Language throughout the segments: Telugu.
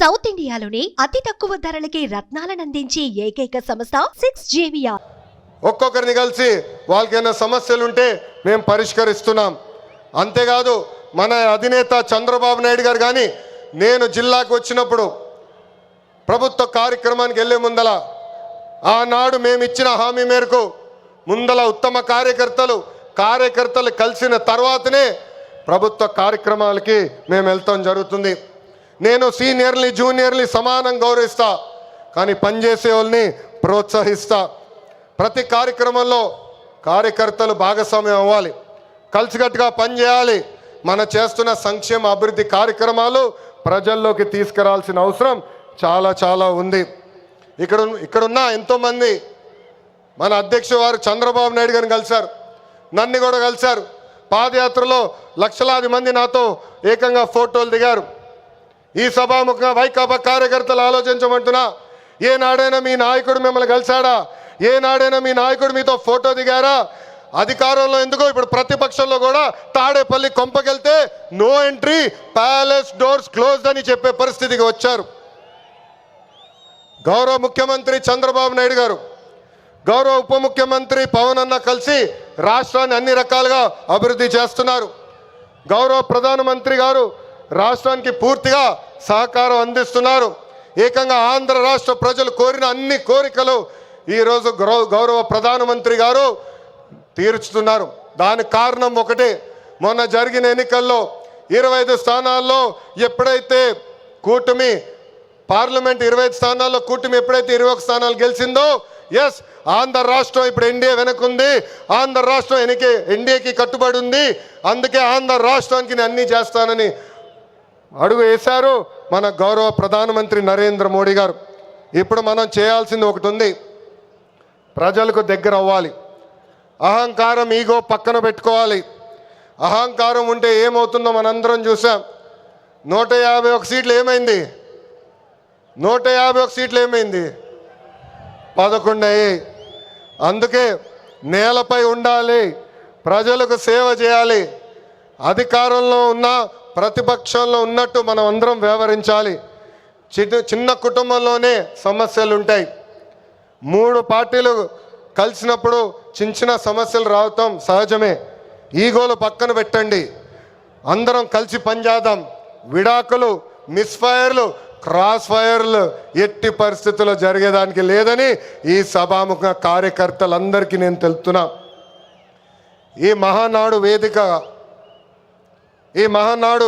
సౌత్ ఇండియాలోని అతి తక్కువ ధరలకి రత్నాలనందించే ఏకైక సంస్థ 6JVR. ఒక్కొక్కరిని కలిసి వాళ్ళకైనా సమస్యలుంటే మేము పరిష్కరిస్తున్నాం. అంతేకాదు మన అధినేత చంద్రబాబు నాయుడు గారు కానీ నేను జిల్లాకు వచ్చినప్పుడు ప్రభుత్వ కార్యక్రమానికి వెళ్ళే ముందల ఆనాడు మేము ఇచ్చిన హామీ మేరకు ముందల ఉత్తమ కార్యకర్తలు కలిసిన తర్వాతనే ప్రభుత్వ కార్యక్రమాలకి మేము వెళ్తాం జరుగుతుంది. నేను సీనియర్ని జూనియర్ని సమానం గౌరవిస్తా, కానీ పనిచేసే వాళ్ళని ప్రోత్సహిస్తా. ప్రతి కార్యక్రమంలో కార్యకర్తలు భాగస్వామ్యం అవ్వాలి, కలిసికట్టుగా పనిచేయాలి. మన చేస్తున్న సంక్షేమ అభివృద్ధి కార్యక్రమాలు ప్రజల్లోకి తీసుకురావాల్సిన అవసరం చాలా ఉంది. ఇక్కడున్న ఎంతోమంది మన అధ్యక్షుడు వారు చంద్రబాబు నాయుడు గారిని కలిశారు, నన్ను కూడా కలిశారు. పాదయాత్రలో లక్షలాది మంది నాతో ఏకంగా ఫోటోలు దిగారు. ఈ సభాముఖంగా వైకాపా కార్యకర్తలు ఆలోచించమంటున్నా, ఏనాడైనా మీ నాయకుడు మిమ్మల్ని కలిశాడా? ఏనాడైనా మీ నాయకుడు మీతో ఫోటో దిగారా? అధికారంలో ఎందుకో ఇప్పుడు ప్రతిపక్షంలో కూడా తాడేపల్లి కొంపకెళ్తే no entry, palace doors closed అని చెప్పే పరిస్థితికి వచ్చారు. గౌరవ ముఖ్యమంత్రి చంద్రబాబు నాయుడు గారు, గౌరవ ఉప ముఖ్యమంత్రి పవన్ అన్న కలిసి రాష్ట్రాన్ని అన్ని రకాలుగా అభివృద్ధి చేస్తున్నారు. గౌరవ ప్రధానమంత్రి గారు రాష్ట్రానికి పూర్తిగా సహకారం అందిస్తున్నారు. ఏకంగా ఆంధ్ర రాష్ట్ర ప్రజలు కోరిన అన్ని కోరికలు ఈరోజు గౌరవ ప్రధానమంత్రి గారు తీర్చుతున్నారు. దానికి కారణం ఒకటే, మొన్న జరిగిన ఎన్నికల్లో 25 స్థానాల్లో ఎప్పుడైతే కూటమి పార్లమెంట్ 25 స్థానాల్లో కూటమి ఎప్పుడైతే 21 స్థానాలు గెలిచిందో, ఎస్ ఆంధ్ర రాష్ట్రం ఇప్పుడు ఎన్డీఏ వెనకుంది, ఆంధ్ర రాష్ట్రం ఎన్డీఏకి కట్టుబడి ఉంది. అందుకే ఆంధ్ర రాష్ట్రానికి నేను అన్నీ చేస్తానని అడుగు వేశారు మన గౌరవ ప్రధానమంత్రి నరేంద్ర మోడీ గారు. ఇప్పుడు మనం చేయాల్సింది ఒకటి ఉంది, ప్రజలకు దగ్గర అవ్వాలి. అహంకారం ఈగో పక్కన పెట్టుకోవాలి. అహంకారం ఉంటే ఏమవుతుందో మనందరం చూసాం. 151 సీట్లు ఏమైంది? 151 సీట్లు ఏమైంది? 11 అయ్యాయి. అందుకే నేలపై ఉండాలి, ప్రజలకు సేవ చేయాలి. అధికారంలో ఉన్న ప్రతిపక్షంలో ఉన్నట్టు మనం అందరం వ్యవహరించాలి. చిన్న కుటుంబంలోనే సమస్యలు ఉంటాయి. 3 పార్టీలు కలిసినప్పుడు చిన్న సమస్యలు రావటం సహజమే. ఈగోలు పక్కన పెట్టండి, అందరం కలిసి పనిచేద్దాం. విడాకులు, మిస్ఫైర్లు, క్రాస్ ఫైర్లు ఎట్టి పరిస్థితుల్లో జరిగేదానికి లేదని ఈ సభాముఖ కార్యకర్తలందరికీ నేను తెలుపుతున్నా. ఈ మహానాడు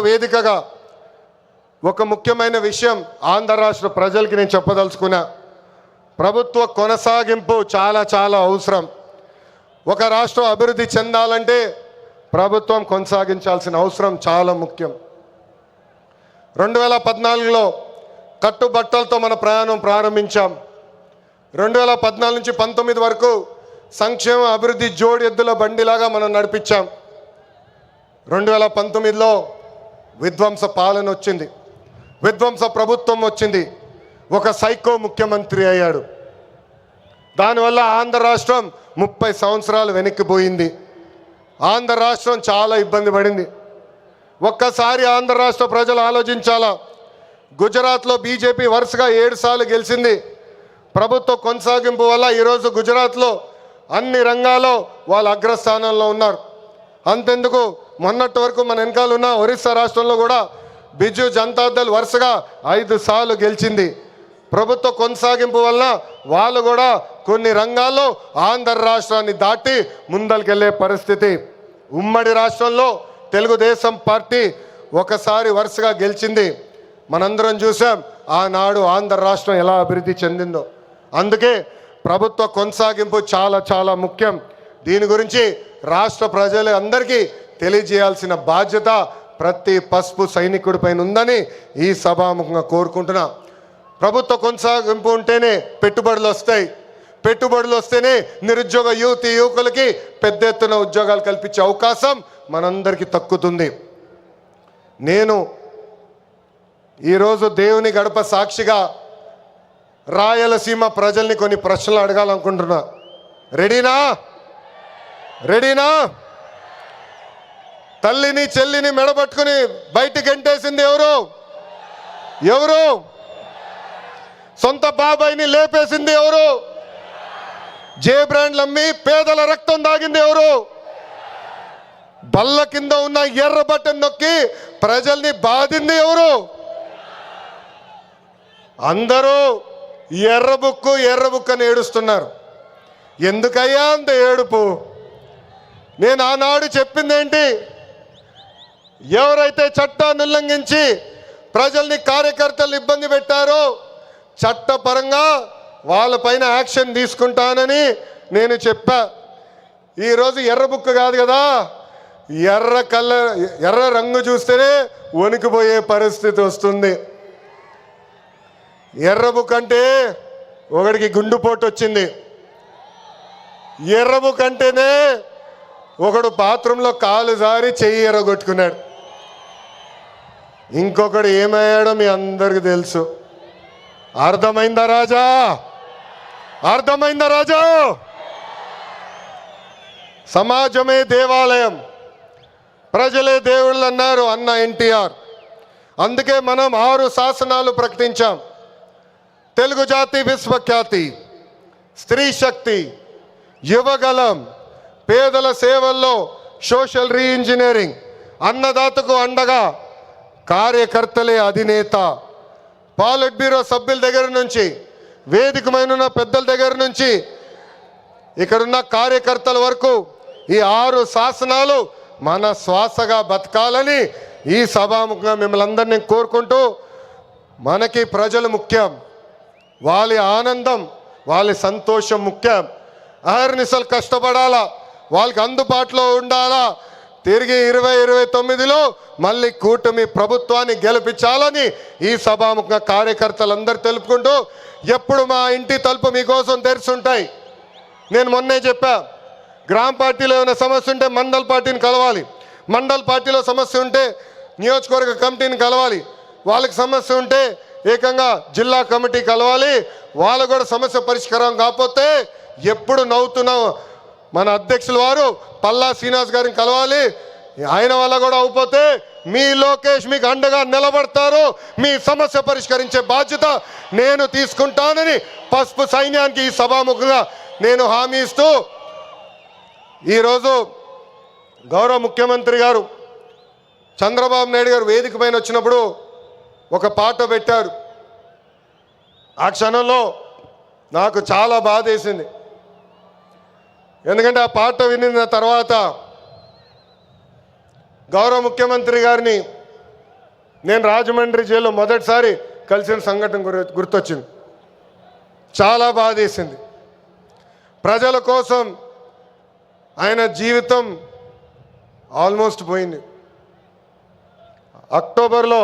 వేదికగా ఒక ముఖ్యమైన విషయం ఆంధ్ర రాష్ట్ర ప్రజలకి నేను చెప్పదలుచుకున్నా. ప్రభుత్వ కొనసాగింపు చాలా అవసరం. ఒక రాష్ట్రం అభివృద్ధి చెందాలంటే ప్రభుత్వం కొనసాగించాల్సిన అవసరం చాలా ముఖ్యం. 2014లో కట్టుబట్టలతో మన ప్రయాణం ప్రారంభించాం. 2014 నుంచి 19 వరకు సంక్షేమ అభివృద్ధి జోడి ఎద్దుల బండిలాగా మనం నడిపించాం. 2019లో విధ్వంస పాలన వచ్చింది, విధ్వంస ప్రభుత్వం వచ్చింది, ఒక సైకో ముఖ్యమంత్రి అయ్యాడు. దానివల్ల ఆంధ్ర రాష్ట్రం 30 సంవత్సరాలు వెనక్కిపోయింది. ఆంధ్ర రాష్ట్రం చాలా ఇబ్బంది పడింది. ఒక్కసారి ఆంధ్ర రాష్ట్ర ప్రజలు ఆలోచించాలా. గుజరాత్లో బీజేపీ వరుసగా 7 సార్లు గెలిచింది. ప్రభుత్వ కొనసాగింపు వల్ల ఈరోజు గుజరాత్లో అన్ని రంగాల్లో వాళ్ళు అగ్రస్థానంలో ఉన్నారు. అంతెందుకు, మొన్నటి వరకు మన వెనకాల ఉన్న ఒరిస్సా రాష్ట్రంలో కూడా బిజు జనతాదళ్ వరుసగా 5 సార్లు గెలిచింది. ప్రభుత్వ కొనసాగింపు వలన వాళ్ళు కూడా కొన్ని రంగాల్లో ఆంధ్ర రాష్ట్రాన్ని దాటి ముందరికెళ్ళే పరిస్థితి. ఉమ్మడి రాష్ట్రంలో తెలుగుదేశం పార్టీ ఒకసారి వరుసగా గెలిచింది. మనందరం చూసాం ఆనాడు ఆంధ్ర రాష్ట్రం ఎలా అభివృద్ధి చెందిందో. అందుకే ప్రభుత్వ కొనసాగింపు చాలా ముఖ్యం. దీని గురించి రాష్ట్ర ప్రజలు అందరికీ తెలియజేయాల్సిన బాధ్యత ప్రతి పసుపు సైనికుడి పైన ఉందని ఈ సభాముఖంగా కోరుకుంటున్నా. ప్రభుత్వ కొనసాగింపు ఉంటేనే పెట్టుబడులు వస్తాయి, పెట్టుబడులు వస్తేనే నిరుద్యోగ యువకులకి పెద్ద ఎత్తున ఉద్యోగాలు కల్పించే అవకాశం మనందరికీ దక్కుతుంది. నేను ఈరోజు దేవుని గడప సాక్షిగా రాయలసీమ ప్రజల్ని కొన్ని ప్రశ్నలు అడగాలనుకుంటున్నా. రెడీనా? తల్లిని చెల్లిని మెడబట్టుకుని బయటికి గెంటేసింది ఎవరు? సొంత బాబాయిని లేపేసింది ఎవరు? జే బ్రాండ్లు అమ్మి పేదల రక్తం దాగింది ఎవరు? బల్ల కింద ఉన్న ఎర్ర బటన్ నొక్కి ప్రజల్ని బాధింది ఎవరు? అందరూ ఎర్ర బుక్కు అని ఏడుస్తున్నారు. ఎందుకయ్యా అంత ఏడుపు? నేను ఆనాడు చెప్పింది ఏంటి? ఎవరైతే చట్టాన్ని ఉల్లంఘించి ప్రజల్ని కార్యకర్తలు ఇబ్బంది పెట్టారో చట్టపరంగా వాళ్ళపైన యాక్షన్ తీసుకుంటానని నేను చెప్పా. ఈరోజు ఎర్ర బుక్ కాదు కదా, ఎర్ర రంగు చూస్తేనే వణికిపోయే పరిస్థితి వస్తుంది. ఎర్ర బుక్ అంటే ఒకడికి గుండుపోటు వచ్చింది. ఎర్ర బుక్ అంటేనే ఒకడు బాత్రూంలో కాలు జారి చెయ్యి ఎర్రగొట్టుకున్నాడు. ఇంకొకడు ఏమయ్యాడో మీ అందరికీ తెలుసు. అర్థమైందా రాజా? అర్థమైందా రాజా? సమాజమే దేవాలయం, ప్రజలే దేవుళ్ళు అన్నారు అన్న ఎన్టీఆర్. అందుకే మనం 6 శాసనాలు ప్రకటించాం. తెలుగు జాతి విశ్వఖ్యాతి, స్త్రీ శక్తి, యువగలం, పేదల సేవల్లో సోషల్ రీఇంజనీరింగ్, అన్నదాతకు అండగా కార్యకర్తలే అధినేత. పాలిట్ బ్యూరో సభ్యుల దగ్గర నుంచి, వేదికమైన పెద్దల దగ్గర నుంచి, ఇక్కడున్న కార్యకర్తల వరకు ఈ 6 శాసనాలు మన శ్వాసగా బతకాలని ఈ సభాముఖంగా మిమ్మల్ని అందరినీ కోరుకుంటూ, మనకి ప్రజలు ముఖ్యం, వాళ్ళ ఆనందం, వాళ్ళ సంతోషం ముఖ్యం. అహర్నిశలు కష్టపడాలా, వాళ్ళకి అందుబాటులో ఉండాలా. తిరిగి 2029లో మళ్ళీ కూటమి ప్రభుత్వాన్ని గెలిపించాలని ఈ సభాముఖంగా కార్యకర్తలందరూ తెలుపుకుంటూ, ఎప్పుడు మా ఇంటి తలుపు మీకోసం తెరిచుంటాయి. నేను మొన్నే చెప్పా, గ్రామ పార్టీలో ఏమైనా సమస్య ఉంటే మండల్ పార్టీని కలవాలి, మండల్ పార్టీలో సమస్య ఉంటే నియోజకవర్గ కమిటీని కలవాలి, వాళ్ళకి సమస్య ఉంటే ఏకంగా జిల్లా కమిటీ కలవాలి. వాళ్ళకు కూడా సమస్య పరిష్కారం కాకపోతే ఎప్పుడు నవ్వుతున్నాం మన అధ్యక్షుల వారు పల్లా శ్రీనివాస్ గారిని కలవాలి. ఆయన వల్ల కూడా అయిపోతే మీ లోకేష్ మీకు అండగా నిలబడతారు. మీ సమస్య పరిష్కరించే బాధ్యత నేను తీసుకుంటానని పసుపు సైన్యానికి ఈ సభాముఖంగా నేను హామీ ఇస్తూ, ఈరోజు గౌరవ ముఖ్యమంత్రి గారు చంద్రబాబు నాయుడు గారు వేదిక పైన వచ్చినప్పుడు ఒక పాట పెట్టారు. ఆ క్షణంలో నాకు చాలా బాధ వేసింది. ఎందుకంటే ఆ పాట వినిన తర్వాత గౌరవ ముఖ్యమంత్రి గారిని నేను రాజమండ్రి జైల్లో మొదటిసారి కలిసిన సంఘటన గుర్తొచ్చింది. చాలా బాధ వేసింది. ప్రజల కోసం ఆయన జీవితం ఆల్మోస్ట్ పోయింది. అక్టోబర్లో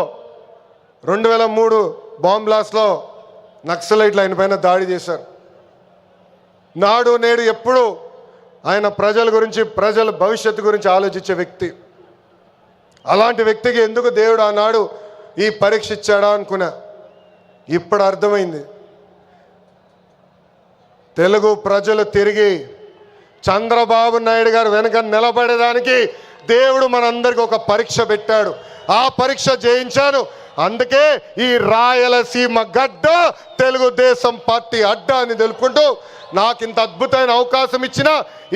2003 బాంబ్ బ్లాస్ట్లో నక్సలైట్లు ఆయన పైన దాడి చేశారు. నాడు నేడు ఎప్పుడు ఆయన ప్రజల గురించి, ప్రజల భవిష్యత్తు గురించి ఆలోచించే వ్యక్తి. అలాంటి వ్యక్తికి ఎందుకు దేవుడు ఆనాడు ఈ పరీక్ష ఇచ్చాడా అనుకున్నా. ఇప్పుడు అర్థమైంది. తెలుగు ప్రజలు తిరిగి చంద్రబాబు నాయుడు గారు వెనక నిలబడేదానికి దేవుడు మనందరికీ ఒక పరీక్ష పెట్టాడు. ఆ పరీక్ష జయించాను. అందుకే ఈ రాయలసీమ గడ్డ తెలుగుదేశం పార్టీ అడ్డ అని తెలుపుకుంటూ, నాకు ఇంత అద్భుతమైన అవకాశం ఇచ్చిన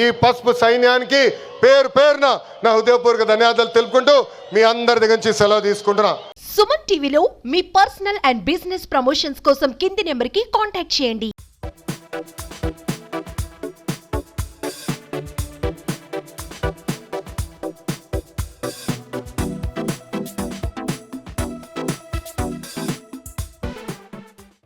ఈ పసుపు సైన్యానికి పేరు పేరున నా హృదయపూర్వక ధన్యవాదాలు తెలుపుకుంటూ మీ అందరి దగ్గర నుంచి సెలవు తీసుకుంటున్నా. సుమన్ టీవీలో మీ పర్సనల్ అండ్ బిజినెస్ ప్రమోషన్స్ కోసం కింది నెంబర్కి కాంటాక్ట్ చేయండి.